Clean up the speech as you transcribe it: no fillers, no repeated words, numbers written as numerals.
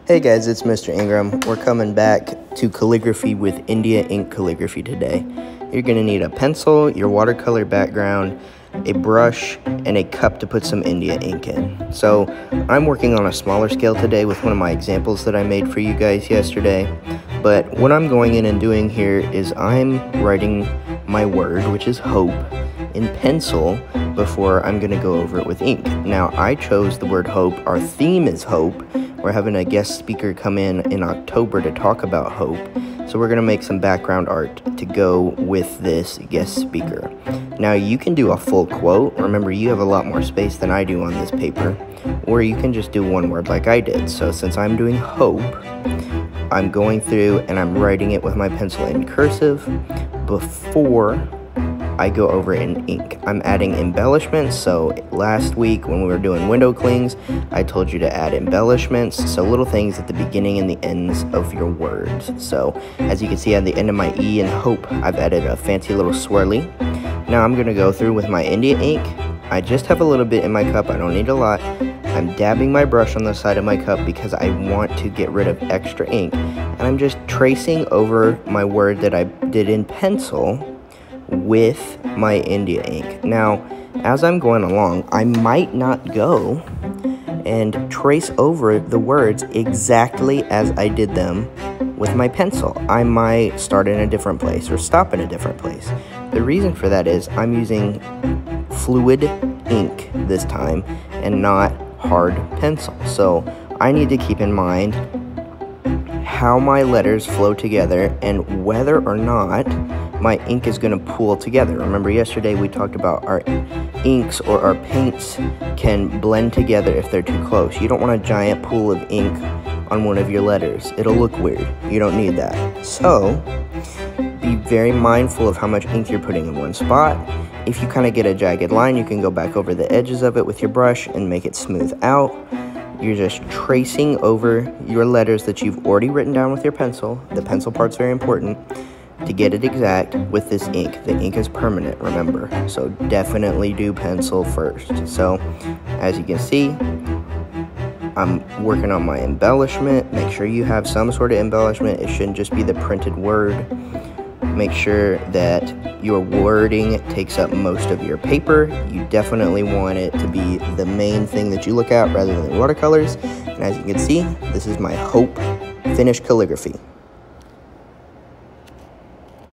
Hey guys, it's Mr. Ingram. We're coming back to calligraphy with India Ink Calligraphy today. You're going to need a pencil, your watercolor background, a brush, and a cup to put some India ink in. So I'm working on a smaller scale today with one of my examples that I made for you guys yesterday. But what I'm going in and doing here is I'm writing my word, which is hope, in pencil before I'm going to go over it with ink. Now, I chose the word hope. Our theme is hope. We're having a guest speaker come in October to talk about hope. So we're going to make some background art to go with this guest speaker. Now, you can do a full quote. Remember, you have a lot more space than I do on this paper. Or you can just do one word like I did. So since I'm doing hope, I'm going through and I'm writing it with my pencil in cursive before I go over it in ink. I'm adding embellishments. So last week when we were doing window clings, I told you to add embellishments. So little things at the beginning and the ends of your words. So as you can see at the end of my E in hope, I've added a fancy little swirly. Now I'm gonna go through with my India ink. I just have a little bit in my cup, I don't need a lot. I'm dabbing my brush on the side of my cup because I want to get rid of extra ink. And I'm just tracing over my word that I did in pencil with my India ink. Now, as I'm going along, I might not go and trace over the words exactly as I did them with my pencil. I might start in a different place or stop in a different place. The reason for that is I'm using fluid ink this time and not hard pencil. So I need to keep in mind how my letters flow together and whether or not my ink is going to pool together. Remember yesterday we talked about our inks or our paints can blend together if they're too close. You don't want a giant pool of ink on one of your letters. It'll look weird. You don't need that. So be very mindful of how much ink you're putting in one spot. If you kind of get a jagged line, you can go back over the edges of it with your brush and make it smooth out. You're just tracing over your letters that you've already written down with your pencil. The pencil part's very important to get it exact with this ink. The ink is permanent, remember. So definitely do pencil first. So as you can see, I'm working on my embellishment. Make sure you have some sort of embellishment. It shouldn't just be the printed word. Make sure that your wording takes up most of your paper. You definitely want it to be the main thing that you look at rather than watercolors. And as you can see, this is my hope finished calligraphy.